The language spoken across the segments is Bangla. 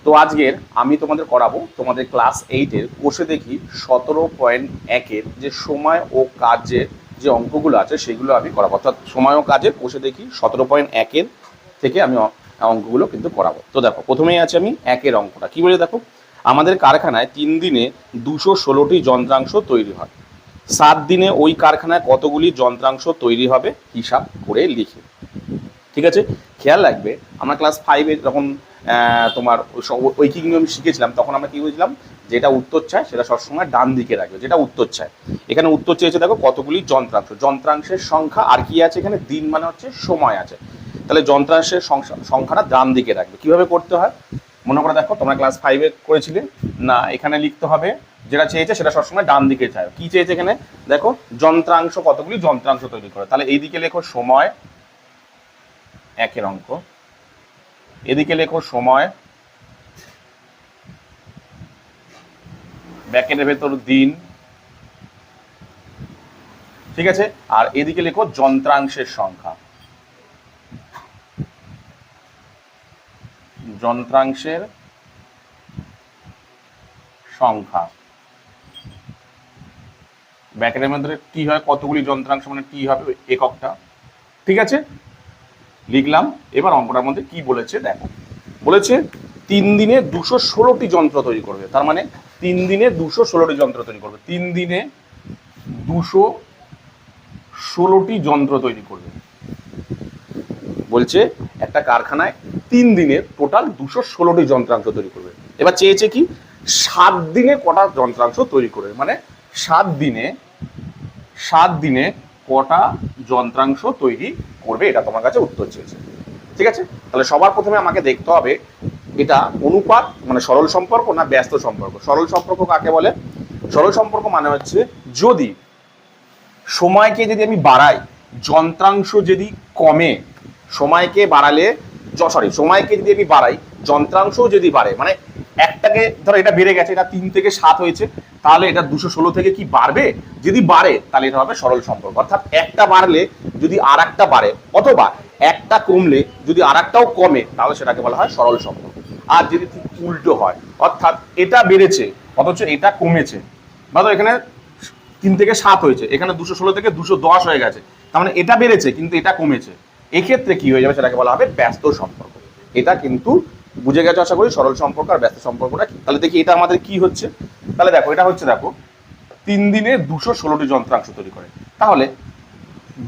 তো আজকের আমি তোমাদের করাবো তোমাদের ক্লাস 8-এর কোষে দেখি 17.1-এর যে সময় ও কাজের যে অঙ্কগুলো আছে সেগুলো আমি করাবো, অর্থাৎ সময় ও কাজের কোষে দেখি 17.1-এর থেকে আমি অঙ্কগুলো কিন্তু করাবো। তো দেখো, প্রথমেই আছে আমি 1-এর অঙ্কটা কি বলে, দেখো আমাদের কারখানায় 3 দিনে 216টি যন্ত্রাংশ তৈরি হয়। 7 দিনে ওই কারখানায় কতগুলি যন্ত্রাংশ তৈরি হবে হিসাব করে লিখি। ঠিক আছে, খেয়াল রাখবে আমরা ক্লাস 5-এ যখন তোমার ঐকিক নিয়ম শিখেছিলাম তখন আমরা কি বুঝলাম, যেটা উত্তর চায় সেটা সবসময় ডান দিকে রাখবে, যেটা উত্তর চায়। এখানে উত্তর চেয়েছে দেখো কতগুলি যন্ত্রাংশ, যন্ত্রাংশের সংখ্যা আর কি আছে এখানে, দিন মানে হচ্ছে সময় আছে, তাহলে যন্ত্রাংশের সংখ্যাটা ডান দিকে রাখবে। কিভাবে করতে হয় মনে করে দেখো, তোমরা ক্লাস 5-এ করেছিলে না, এখানে লিখতে হবে যেটা চেয়েছে সেটা সবসময় ডান দিকে চায়। কি চেয়েছে এখানে দেখো, যন্ত্রাংশ কতগুলি যন্ত্রাংশ তৈরি করে, তাহলে এইদিকে লেখো সময়, 1-এর অঙ্ক, এদিকে লেখো সময়, ব্র্যাকেটের ভেতর দিন, ঠিক আছে, আর এদিকে লেখো যন্ত্রাংশের সংখ্যা, যন্ত্রাংশের সংখ্যা। ব্র্যাকেটের মধ্যে টি হয় কতগুলি যন্ত্রাংশ মানে টি হবে এককটা, ঠিক আছে, লিখলাম। এবার অঙ্কটার মধ্যে কি বলেছে দেখো, বলেছে 3 দিনে 216টি যন্ত্র তৈরি করবে, তার মানে 3 দিনে 216টি যন্ত্র তৈরি করবে, 3 দিনে 216টি যন্ত্র তৈরি করবে। বলছে একটা কারখানায় 3 দিনে টোটাল 216টি যন্ত্রাংশ তৈরি করবে। এবার চেয়েছে কি 7 দিনে কটা যন্ত্রাংশ তৈরি করবে, মানে 7 দিনে কটা যন্ত্রাংশ তৈরি করবে, এটা তোমার কাছে উত্তর চেয়েছে। ঠিক আছে, তাহলে সবার প্রথমে আমাকে দেখতে হবে এটা অনুপাত মানে সরল সম্পর্ক না ব্যস্ত সম্পর্ক। সরল সম্পর্ক কাকে বলে, সরল সম্পর্ক মানে হচ্ছে যদি সময়কে যদি আমি বাড়াই যন্ত্রাংশ যদি কমে, সময়কে বাড়ালে সময়কে যদি আমি বাড়াই যন্ত্রাংশ যদি বাড়ে, মানে একটাকে ধরো এটা বেড়ে গেছে, এটা 3 থেকে 7 হয়েছে, তাহলে এটা 216 থেকে কি বাড়বে, যদি বাড়ে তাহলে এটা হবে সরল সম্পর্ক। অর্থাৎ একটা বাড়লে যদি আর একটা বাড়ে, অথবা একটা কমলে যদি আর একটাও কমে, তাহলে সেটাকে বলা হয় সরল সম্পর্ক। আর যদি ঠিক উল্টো হয়, অর্থাৎ এটা বেড়েছে অথচ এটা কমেছে, ধরো এখানে 3 থেকে 7 হয়েছে, এখানে 216 থেকে 210 হয়ে গেছে, তার মানে এটা বেড়েছে কিন্তু এটা কমেছে, এক্ষেত্রে কি হয়ে যাবে সেটাকে বলা হবে ব্যস্ত সম্পর্ক। এটা কিন্তু বুঝে গেছো আশা করি সরল সম্পর্ক আর ব্যস্ত সম্পর্কটা কি। তাহলে দেখি এটা আমাদের কি হচ্ছে, তাহলে দেখো এটা হচ্ছে দেখো 3 দিনে 216টি যন্ত্রাংশ তৈরি করে, তাহলে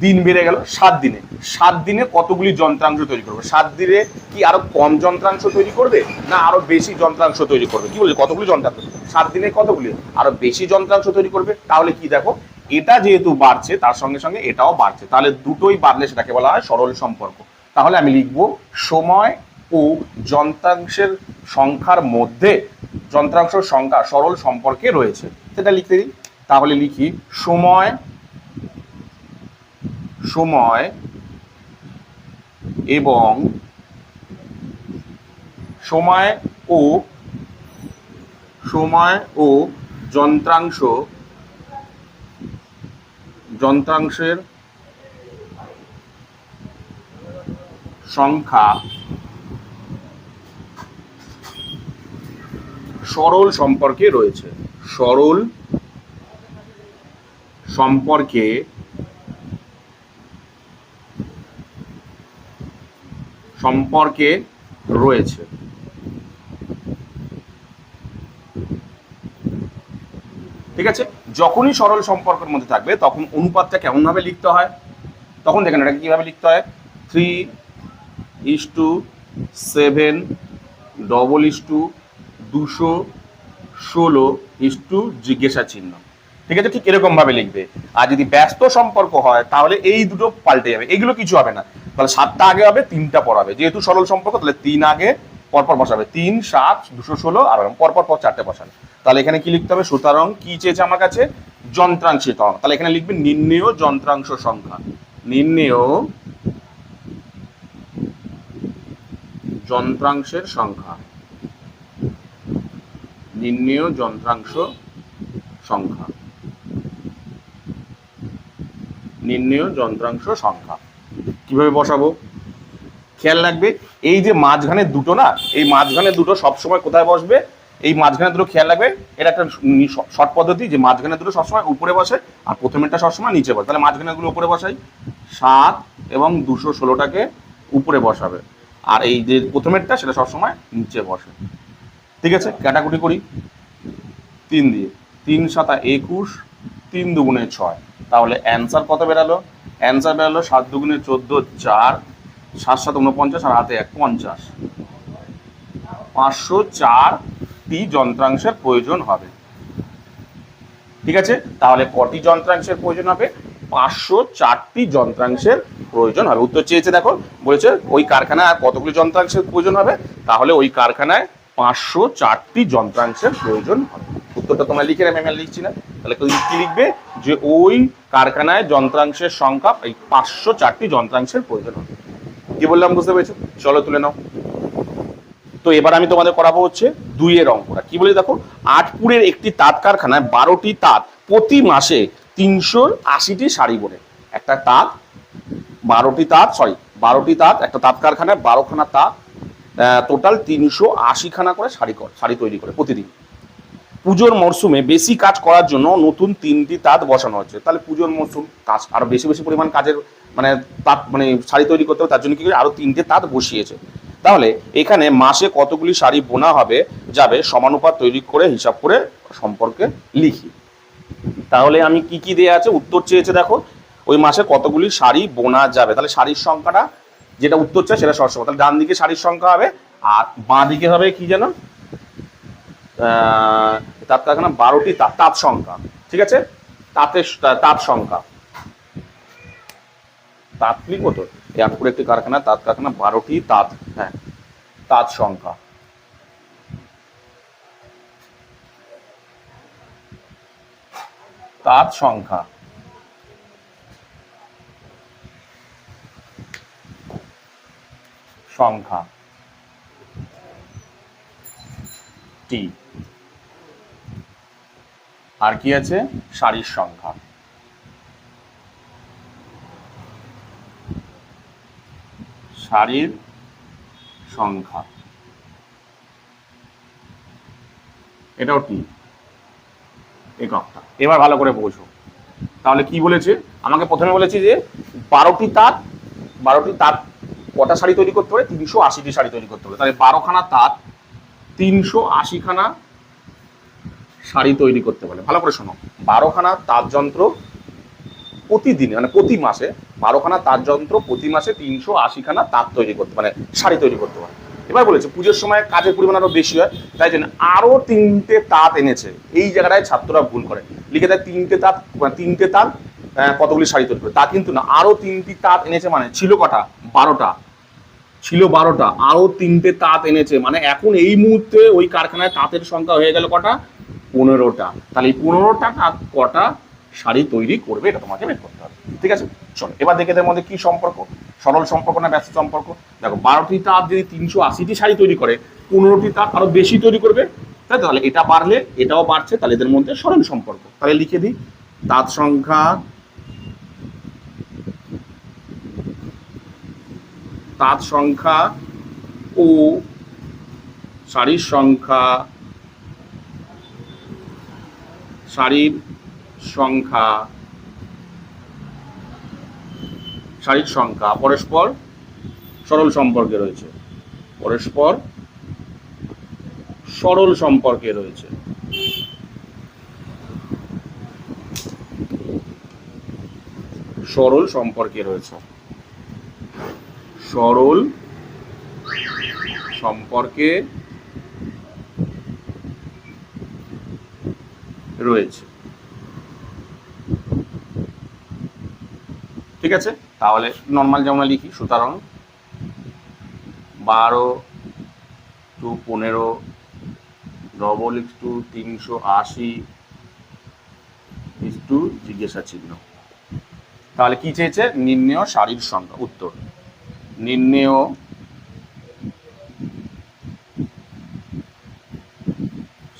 দিন বেড়ে গেল 7 দিনে, 7 দিনে কতগুলি যন্ত্রাংশ তৈরি করবে, 7 দিনে কি আরো কম যন্ত্রাংশ তৈরি করবে না আরো বেশি যন্ত্রাংশ তৈরি করবে, কি বলছে কতগুলি যন্ত্রাংশ, 7 দিনে কতগুলি আরো বেশি যন্ত্রাংশ তৈরি করবে। তাহলে কি দেখো, এটা যেহেতু বাড়ছে তার সঙ্গে সঙ্গে এটাও বাড়ছে, তাহলে দুটোই বাড়লে সেটাকে বলা হয় সরল সম্পর্ক। তাহলে আমি লিখবো সময় ও যন্ত্রাংশের সংখ্যার মধ্যে যন্ত্রাংশ সংখ্যা সরল সম্পর্কে রয়েছে, সেটা লিখতে দিই। তাহলে লিখি সময় এবং সময় ও যন্ত্রাংশের সংখ্যা সরল সম্পর্কে রয়েছে, সরল সম্পর্কে রয়েছে। ঠিক আছে, যখনই সরল সম্পর্কের মধ্যে থাকবে তখন অনুপাতটা কেমন ভাবে লিখতে হয়, তখন দেখেন এটাকে কিভাবে লিখতে হয়, 3:7 216 জিজ্ঞাসা চিহ্ন। ঠিক আছে, ঠিক এরকম ভাবে লিখবে। আর যদি ব্যস্ত সম্পর্ক হয় তাহলে এই দুটো পাল্টে যাবে, এগুলো কিছু হবে না, তাহলে 7টা আগে হবে 3টা পর হবে, যেহেতু সরল সম্পর্ক তাহলে 3 আগে পরপর বসাবে, 3 7 216 আর পরপর 4টে বসাবে। তাহলে এখানে কি লিখতে হবে, সুতরাং কি চেয়েছে আমার কাছে, যন্ত্রাংশের সংখ্যা, তাহলে এখানে লিখবে নির্ণেয় যন্ত্রাংশ সংখ্যা, নির্ণেয় যন্ত্রাংশের সংখ্যা, নির্ণেয় যন্ত্রাংশ সংখ্যা, নির্ণেয় যন্ত্রাংশ সংখ্যা। কিভাবে বসাবো, খেয়াল রাখবে এই যে মাঝখানে দুটো না, এই মাঝখানে দুটো সবসময় কোথায় বসবে, এই মাঝখানে দুটো খেয়াল রাখবে, এটা একটা শর্ট পদ্ধতি যে মাঝখানে দুটো সবসময় উপরে বসে আর প্রথমেরটা সবসময় নিচে বসে। তাহলে মাঝখানে গুলো উপরে বসাই, 7 এবং 216টাকে উপরে বসাবে, আর এই যে প্রথমেরটা সেটা সবসময় নিচে বসে। ঠিক আছে, কাটাকুটি করি 3 দিয়ে, 3 7 21, 3 দুগুণে 6, তাহলে অ্যান্সার কত বেরালো? অ্যান্সার বেরালো 7 দুগুণে 14, 4, 7 7 49 আর হাতে 1, 50। 504টি যন্ত্রাংশের প্রয়োজন হবে। ঠিক আছে, তাহলে কটি যন্ত্রাংশের প্রয়োজন হবে? 504টি যন্ত্রাংশের প্রয়োজন হবে। উত্তর চেয়েছে, দেখো বলেছে ওই কারখানায় আর কতগুলি যন্ত্রাংশের প্রয়োজন হবে? তাহলে ওই কারখানায় 504টি যন্ত্রাংশের প্রয়োজন হবে। উত্তরটা তোমরা লিখে নেবে, আমি লিখছি না। তাহলে কি লিখবে? যে ওই কারখানায় যন্ত্রাংশের সংখ্যা এই 504টি যন্ত্রাংশের প্রয়োজন হবে। কি বললাম বুঝতে পেরেছো? চলো তুলে নাও। তো এবার আমি তোমাদের করাবো হচ্ছে 2 এর অঙ্কটা। কি বলে দেখো, আটপুরের একটি তাঁত কারখানায় 12টি তাঁত প্রতি মাসে 380টি শাড়ি বোনে। একটা তাঁত 12টি তাঁত, একটা তাঁত কারখানায় 12খানা তাঁত, টোটাল 380খানা করে শাড়ি তৈরি করে প্রতিদিন। পুজোর মরশুমে বেশি কাজ করার জন্য নতুন 3টি তাঁত বসানো হচ্ছে। তাহলে পুজোর মরশুম, কাজ আরো বেশি পরিমাণ কাজের মানে তাঁত মানে শাড়ি তৈরি করতে হবে, তার জন্য কি করে আরো 3টে তাঁত বসিয়েছে। তাহলে এখানে মাসে কতগুলি শাড়ি বোনা যাবে সমানুপাত তৈরি করে হিসাব করে সম্পর্কে লিখি। তাহলে আমি কি দেয়া আছে, উত্তর চেয়েছে দেখো ওই মাসে কতগুলি শাড়ি বোনা যাবে। তাহলে শাড়ির সংখ্যাটা যেটা উত্তর চাই সেটা সবসময়, তাহলে ডান দিকে শাড়ির সংখ্যা হবে আর বাঁ দিকে হবে কি যেন, তাঁত কারখানা 12টি তাঁত সংখ্যা। ঠিক আছে, তাঁত সংখ্যা, তাঁত লিখবো তো, আটপুরে একটি কারখানা তাঁত কারখানা 12টি তাঁত, হ্যাঁ তাঁত সংখ্যা। তাঁত সংখ্যা টি, আর কি আছে, শাড়ির সংখ্যা। শাড়ির সংখ্যা এটাও টি, এককটা। এবার ভালো করে বোঝো। তাহলে কি বলেছে, আমাকে প্রথমে বলেছি যে 12টি তাঁত কটা শাড়ি তৈরি করতে হবে? 380টি শাড়ি তৈরি করতে হবে। তাহলে 12খানা তাঁত 380খানা শাড়ি তৈরি করতে পারে। ভালো করে শোনো, 12খানা তাঁত যন্ত্র প্রতিদিন মানে প্রতি মাসে 12খানা তাঁত যন্ত্র প্রতি মাসে 380খানা তাঁত তৈরি করতে মানে শাড়ি তৈরি করতে পারে। এবার বলেছে পুজোর সময় কাজের পরিমাণ আরো বেশি হয়, তাই জন্য আরো 3টে তাঁত এনেছে। এই জায়গাটায় ছাত্ররা ভুল করে, লিখে দেয় 3টে তাঁত কতগুলি শাড়ি তৈরি করে, তা কিন্তু না। আরো 3টি তাঁত এনেছে মানে ছিল কটা? 12টা ছিল, 12টা, আরো 3টে তাঁত এনেছে মানে এখন এই মুহূর্তে ওই কারখানায় তাঁতের সংখ্যা হয়ে গেল কটা? 15টা। তাহলে এই 15টা তাঁত কটা শাড়ি তৈরি করবে এটা তোমাকে বের করতে হবে। ঠিক আছে, চলো এবার দেখে এদের মধ্যে কি সম্পর্ক, সরল সম্পর্ক না ব্যস্ত সম্পর্ক। দেখো 12টি তাঁত যদি 380টি শাড়ি তৈরি করে, 15টি তাঁত আরো বেশি তৈরি করবে, তাই তো? তাহলে এটা বাড়লে এটাও বাড়ছে, তাহলে এদের মধ্যে সরল সম্পর্ক। তাহলে লিখে দিই, তাঁত সংখ্যা ও শাড়ির সংখ্যা পরস্পর সরল সম্পর্কে রয়েছে, সরল সম্পর্কে রয়েছে। সরল সম্পর্কে রয়েছে, সরল সম্পর্কে রয়েছে। ঠিক আছে, তাহলে নর্মাল যেমন লিখি, সুতরাং 12 to 15 double x to 380 to জিজ্ঞাসা চিহ্ন। তাহলে কি চেয়েছে? নির্ণেয় শাড়ির সংখ্যা। উত্তর, নির্ণেয়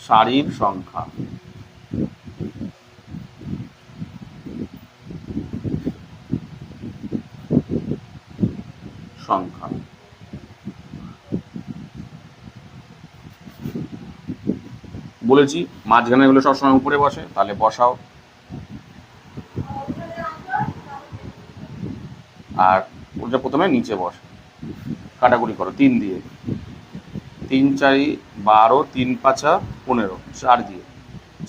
শাড়ির সংখ্যা। বলেছি মাঝখানে গুলো সবসময় উপরে বসে, তাহলে বসাও। আর ওটা প্রথমে নিচে বসে, কাটাকুটি করো 3 দিয়ে, 3 4 12, 3 5 15, 4 দিয়ে,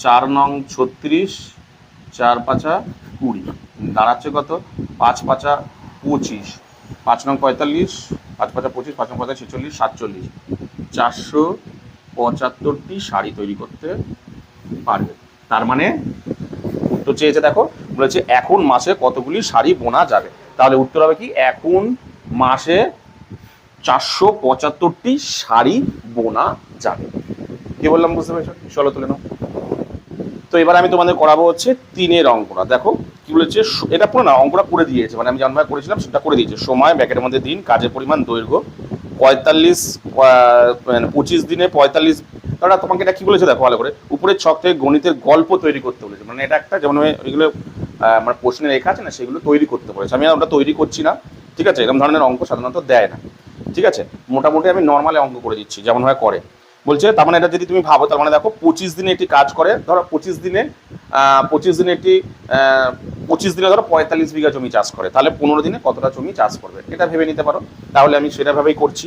4 নং 36, 4 5 20, দাঁড়াচ্ছে কত? 5 5 25, 5 নং 45, 5 5 25, 5 নং 45 46, 47, 475টি শাড়ি তৈরি করতে পারবে। তার মানে উত্তর চেয়েছে, দেখো বলেছে এখন মাসে কতগুলি শাড়ি বোনা যাবে। তাহলে উত্তর হবে কি, এখন মাসে 475টি শাড়ি বোনা যাবে। কি বললাম বুঝতে পেরেছো? চলো তুলে নাও। তো এবার আমি তোমাদের করাবো হচ্ছে 3-এর অঙ্কটা। দেখো কি বলেছে, এটা পুরো না অঙ্কটা করে দিয়েছে, মানে আমি যেমনভাবে করেছিলাম সেটা করে দিয়েছে। সময় ব্যাকেটের মধ্যে দিন, কাজের পরিমাণ, দৈর্ঘ্য 45, 25 দিনে 45। তারা তোমাকে এটা কি বলেছে দেখো ভালো করে, উপরের ছক থেকে গণিতের গল্প তৈরি করতে বলেছে। মানে এটা একটা যেমন এগুলো মানে প্রশ্নে লেখা আছে না, সেগুলো তৈরি করতে বলেছে। আমি ওটা তৈরি করছি না, ঠিক আছে? এরকম ধরনের অঙ্ক সাধারণত দেয় না, ঠিক আছে? মোটামুটি আমি নর্মালি অঙ্ক করে দিচ্ছি যেমনভাবে করে বলছে। তার মানে এটা যদি তুমি ভাবো, তার মানে দেখো 25 দিনে একটি কাজ করে, ধরো 25 দিনে একটি 25 দিনে ধরো 45 বিঘা জমি চাষ করে, তাহলে 15 দিনে কতটা জমি চাষ করবে, এটা ভেবে নিতে পারো। তাহলে আমি সেটা ভাবেই করছি,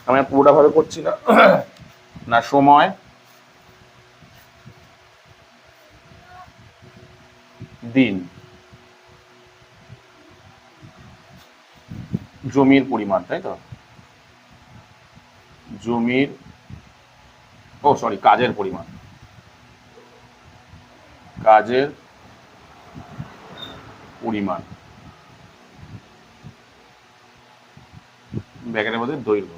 আমি পুরোটা ভাবে করছি না। না, সময় দিন, জমির পরিমাণ, তাই তো? জমির কাজের পরিমাণ, কাজের পরিমাণ, ব্যাকেটের মধ্যে দৈর্ঘ্য।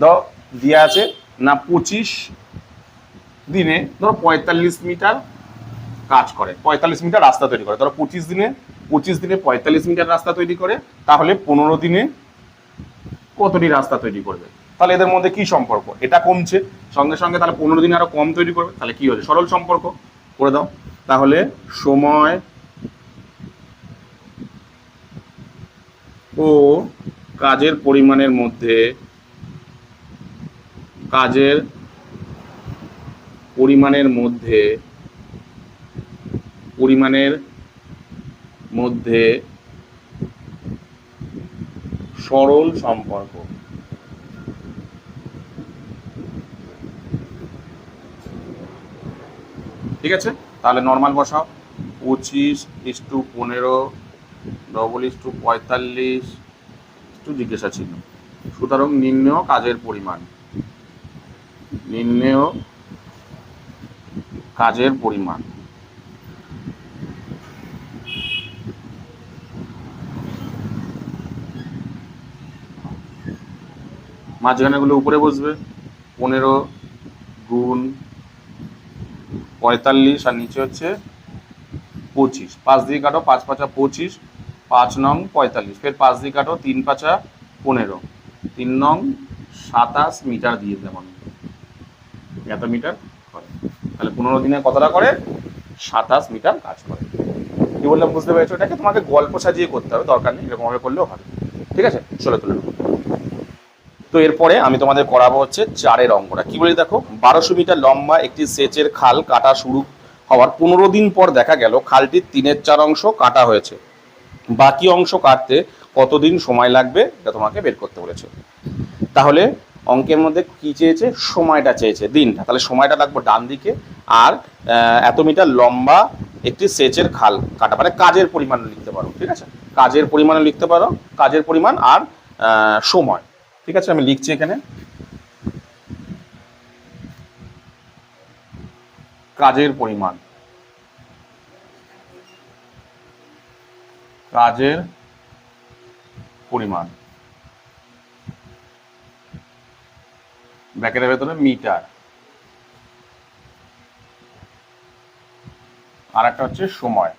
ধরো দেওয়া আছে না 25 দিনে ধরো 45 মিটার কাজ করে, 45 মিটার রাস্তা তৈরি করে। ধরো 25 দিনে 45 মিটার রাস্তা তৈরি করে, তাহলে 15 দিনে কতটি রাস্তা তৈরি করবে? তাহলে এদের মধ্যে কি সম্পর্ক? এটা কমছে সঙ্গে সঙ্গে, তাহলে 15 দিনে আরো কম তৈরি করবে, তাহলে কি হচ্ছে? সরল সম্পর্ক করে দাও। তাহলে সময় ও কাজের পরিমাণের মধ্যে, কাজের পরিমাণের মধ্যে, সরল সম্পর্ক। ঠিক আছে, তাহলে নর্মাল বসাও। 25:15 45 একটু জিজ্ঞাসা ছিল। সুতরাং নির্ণেয় কাজের পরিমাণ, মাঝখানে গুলো উপরে বসবে। 15 গুণ 45 আর নিচে হচ্ছে 25। 5 দিয়ে কাটো, 5 5 25, 5 নং 45, ফের 5 দিয়ে কাটো, 3 5 15, 3 নং 27 মিটার দিয়ে দেবো, এত মিটার করে। তাহলে 15 দিনে কতটা করে? 27 মিটার কাজ করে। কি বললাম বুঝতে পেরেছো? এটাকে তোমাকে গল্প সাজিয়ে করতে হবে, দরকার নেই এরকম ভাবে করলেও হবে। ঠিক আছে, চলে তুলে নেবো। তো এরপরে আমি তোমাদের করাবো হচ্ছে 4-এর অঙ্কটা। কি বলি দেখো, 1200 মিটার লম্বা একটি সেচের খাল কাটা শুরু হওয়ার 15 দিন পর দেখা গেল খালটির 3/4 অংশ কাটা হয়েছে। বাকি অংশ কাটতে কতদিন সময় লাগবে, এটা তোমাকে বের করতে বলেছে। তাহলে অঙ্কের মধ্যে কি চেয়েছে? সময়টা চেয়েছে, দিনটা। তাহলে সময়টা লাগবে ডান দিকে, আর এত মিটার লম্বা একটি সেচের খাল কাটা, মানে কাজের পরিমাণ লিখতে পারো। ঠিক আছে, কাজের পরিমাণ লিখতে পারো, কাজের পরিমাণ আর সময়। ঠিক আছে, আমি লিখছি এখানে কাজের পরিমাণ, ব্র্যাকেটের ভেতরে মিটার, আর একটা হচ্ছে সময়।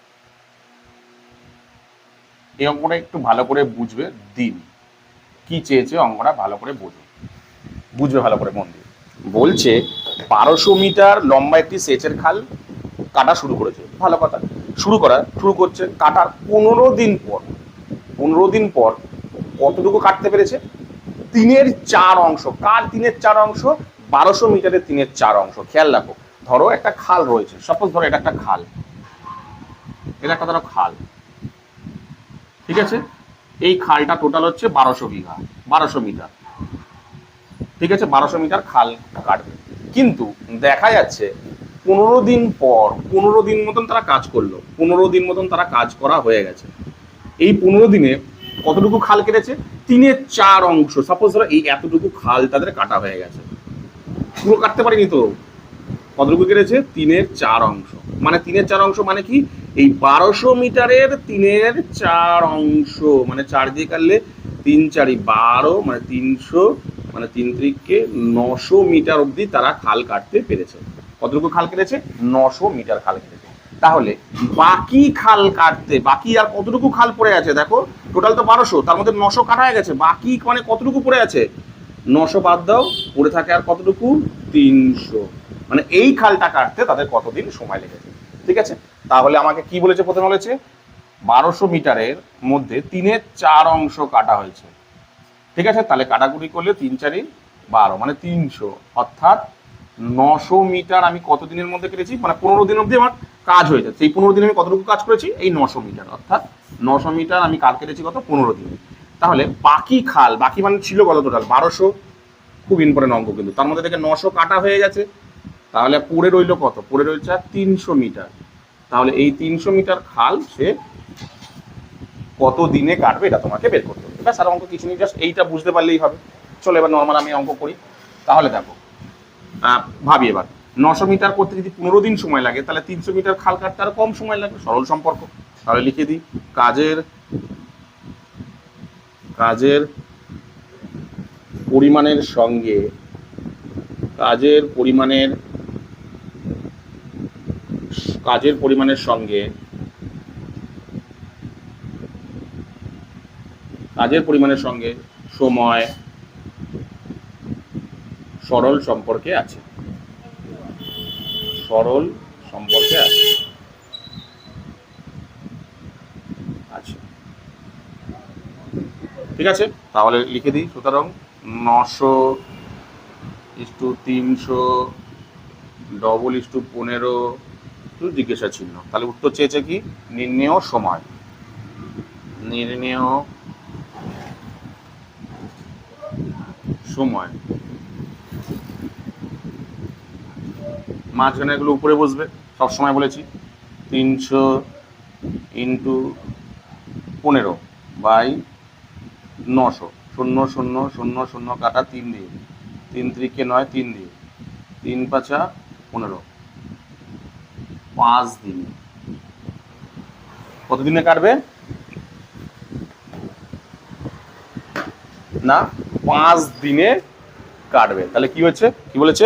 এই অঙ্কটা একটু ভালো করে বুঝবে, দিন কি চেয়েছে অঙ্কটা ভালো করে বুঝবে ভালো করে, মন দিয়ে। বলছে 1200 মিটার লম্বা একটি সেচের খাল কাটা শুরু করেছে, ভালো কথা। শুরু করছে কাটার 15 দিন পর, 15 দিন পর কতটুকু কাটতে পেরেছে? 3/4 কার 3/4? 1200 মিটারের 3/4। খেয়াল রাখো, ধরো একটা খাল রয়েছে, সাপোজ ধরো এটা একটা খাল, এটা একটা ধরো খাল, ঠিক আছে? এই খালটা টোটাল হচ্ছে 1200 বিঘা, 1200 মিটার, ঠিক আছে? 1200 মিটার খাল কাটবে। কিন্তু দেখা যাচ্ছে 15 দিন পর, 15 দিন মতন তারা কাজ করলো, 15 দিন মতন তারা কাজ করা হয়ে গেছে। এই 15 দিনে কতটুকু খাল কেটেছে? 3/4। সাপোজ ধরো এই এতটুকু খাল তাদের কাটা হয়ে গেছে, পুরো কাটতে পারিনি তো, কতটুকু কেটেছে? 3/4। মানে 3/4 মানে কি? এই 1200 মিটারের 3/4, মানে 4 দিয়ে কাটলে 3×4=12, মানে 300, মানে 3×900 মিটার অব্দি তারা খাল কাটতে পেরেছে। কতটুকু খাল কেটেছে? 900 মিটার খাল কেটেছে। তাহলে বাকি খাল কাটতে, বাকি আর কতটুকু খাল পড়ে আছে? দেখো টোটাল তো 1200, তার মধ্যে 900 কাটা হয়ে গেছে, বাকি মানে কতটুকু পড়ে আছে? 900 বাদ দাও, পড়ে থাকে আর কতটুকু? 300। মানে এই খালটা কাটতে তাদের কতদিন সময় লেগেছে, ঠিক আছে? তাহলে আমাকে কি বলেছে? প্রথমে বলেছে 1200 মিটারের মধ্যে 3/4 কাটা হয়েছে, ঠিক আছে? তাহলে কাটাকুটি করলে 3×4=12, মানে 300, অর্থাৎ 900 মিটার আমি কতদিনের মধ্যে কেটেছি? মানে 15 দিন অব্দি আমার কাজ হয়ে যাচ্ছে। এই 15 দিনে আমি কতটুকু কাজ করেছি? এই 900 মিটার, অর্থাৎ 900 মিটার আমি কাজ কেটেছি কত? 15 দিনে। তাহলে বাকি খাল, বাকি মানে ছিল কত টোটাল? 1200, খুব ইম্পর্টেন্ট অঙ্ক কিন্তু। তার মধ্যে থেকে 900 কাটা হয়ে গেছে, তাহলে পড়ে রইল কত? পড়ে রয়েছে 300 মিটার। তাহলে এই 300 মিটার খাল সে কত দিনে কাটবে এটা তোমাকে বের করতে হবে। ব্যাস, আর অঙ্ক কিছু নেই, জাস্ট এইটা বুঝতে পারলেই হবে। চলো এবার নর্মাল আমি অঙ্ক করি। তাহলে দেখো, ভাবি এবার 900 মিটার করতে যদি 15 দিন সময় লাগে, তাহলে 300 মিটার খাল কাটতে আর কম সময় লাগবে। সরল সম্পর্ক। তাহলে লিখে দিই, কাজের পরিমাণের সঙ্গে কাজের পরিমাণের সঙ্গে সময় সরল সম্পর্কে আছে, আচ্ছা, ঠিক আছে? তাহলে লিখে দিই, সুতরাং 900:300 15 জিজ্ঞাসা চিহ্ন। তাহলে উত্তর চেয়েছে কি? নির্ণেয় সময়, মাঝখানে এগুলো উপরে বসবে, সবসময় বলেছি। 300 × 15/900, 0 0 0 0 কাটা 3 দিয়ে, 3×3=9, 3 দিয়ে, 3×5=15, 5 দিন। কত দিনে কাটবে? না, 5 দিনে কাটবে। তাহলে কি হচ্ছে? কি বলেছে?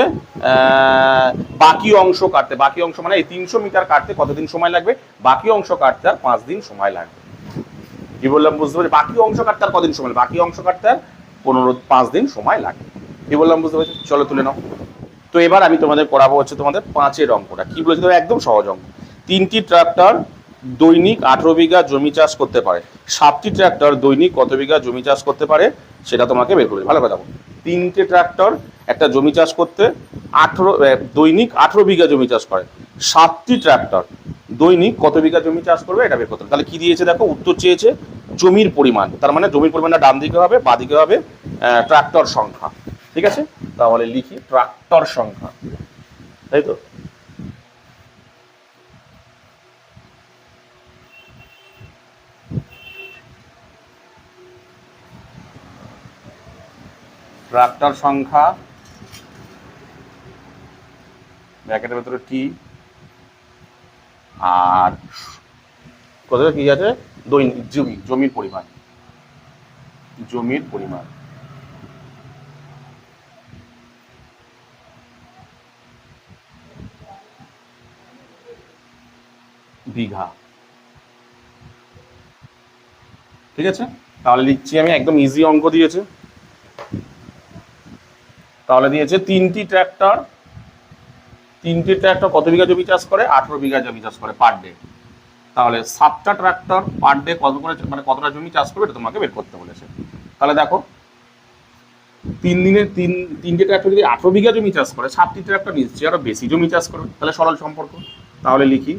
বাকি অংশ কাটতে, বাকি অংশ মানে এই 300 মিটার কাটতে কতদিন সময় লাগবে? বাকি অংশ কাটতে আর 5 দিন সময় লাগবে। কি বললাম বুঝতে পারছি? বাকি অংশ কাটতে আর কদিন সময়? বাকি অংশ কাটতে আর 5 দিন সময় লাগে। কি বললাম বুঝতে পারছি? চলো তুলে নাও। তো এবার আমি তোমাদের করাবো হচ্ছে তোমাদের 5-এর অঙ্কটা। কি বলেছি? একদম সহজ অঙ্ক। 3টি ট্রাক্টর দৈনিক 18 বিঘা জমি চাষ করতে পারে। 7টি ট্রাক্টর দৈনিক কত বিঘা জমি চাষ করতে পারে সেটা তোমাকে বের করবে। ভালো কথা বলো। 3টে ট্রাক্টর একটা জমি চাষ করতে দৈনিক 18 বিঘা জমি চাষ করে। 7টি ট্রাক্টর দৈনিক কত বিঘা জমি চাষ করবে এটা বের করতে হবে। তাহলে কি দিয়েছে দেখো, উত্তর চেয়েছে জমির পরিমাণ। তার মানে জমির পরিমাণটা ডান দিকে হবে, বাঁ দিকে হবে ট্রাক্টর সংখ্যা, ঠিক আছে? তাহলে লিখি ট্রাক্টর সংখ্যা, তাই তো? ট্রাক্টর সংখ্যা ব্র্যাকেটের ভেতরে টি, আর কত কি আছে? দৈনিক জমির পরিমাণ, বিঘা, ঠিক আছে? তাহলে লিখছি আমি, একদম ইজি অঙ্ক দিয়েছে। তাহলে দিয়েছে 3টি ট্রাক্টর কত বিঘা জমি চাষ করে? 18 বিঘা জমি চাষ করে পার ডে। তাহলে 7টা ট্রাক্টর পার ডে কত করে মানে কতটা জমি চাষ করবে এটা তোমাকে বের করতে বলেছে। তাহলে দেখো 3 দিনে 3টে ট্রাক্টর যদি 18 বিঘা জমি চাষ করে 7টি ট্রাক্টর নিশ্চয়ই আরো বেশি জমি চাষ করবে। তাহলে সরল সম্পর্ক। তাহলে লিখি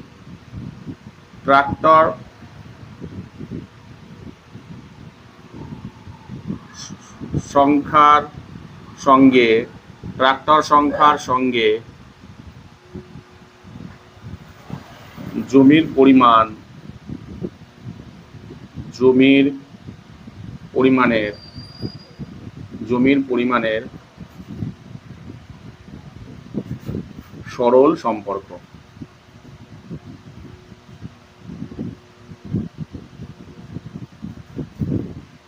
ট্রাক্টর সংখ্যার সঙ্গে জমির পরিমাণের সরল সম্পর্ক।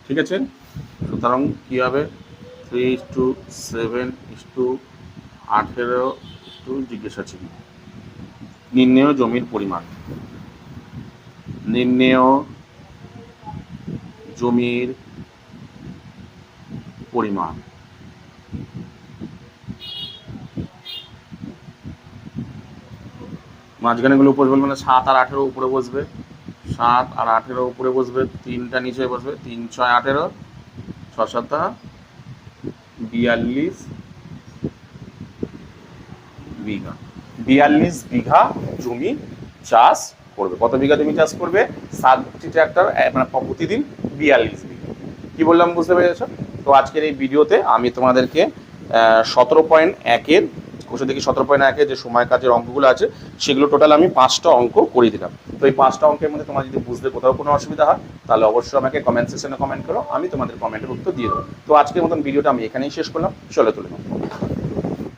ঠিক আছে, সুতরাং কি হবে 3:7:18 জিজ্ঞাসা ছিল নির্ণেয় জমির পরিমাণ। মাঝখানে গুলো উপরে বলবে না, 7 আর 18 উপরে বসবে, 7 আর 18 উপরে বসবে, 3টা নিচে বসবে, 3 6 18, 6 7 42 বিঘা। 42 বিঘা জমি চাষ করবে। কত বিঘা জমি চাষ করবে? 7টি ট্রাক্টর মানে প্রতিদিন 42 বিঘা। কি বললাম বুঝতে পেরেছো? তো আজকের এই ভিডিওতে আমি তোমাদেরকে 17.1-এর কোষে দেখি 17.1-এর যে সময় কাজের অঙ্কগুলো আছে সেগুলো টোটাল আমি 5টা অঙ্ক করে দিলাম। তো এই 5টা অঙ্কের মধ্যে তোমার যদি বুঝতে কোথাও কোনো অসুবিধা হয় তাহলে অবশ্যই আমাকে কমেন্ট সেকশনে কমেন্ট করো, আমি তোমাদের কমেন্টের উত্তর দিয়ে দেবো। তো আজকের মতন ভিডিওটা আমি এখানেই শেষ করলাম। চলো তুলে নাও।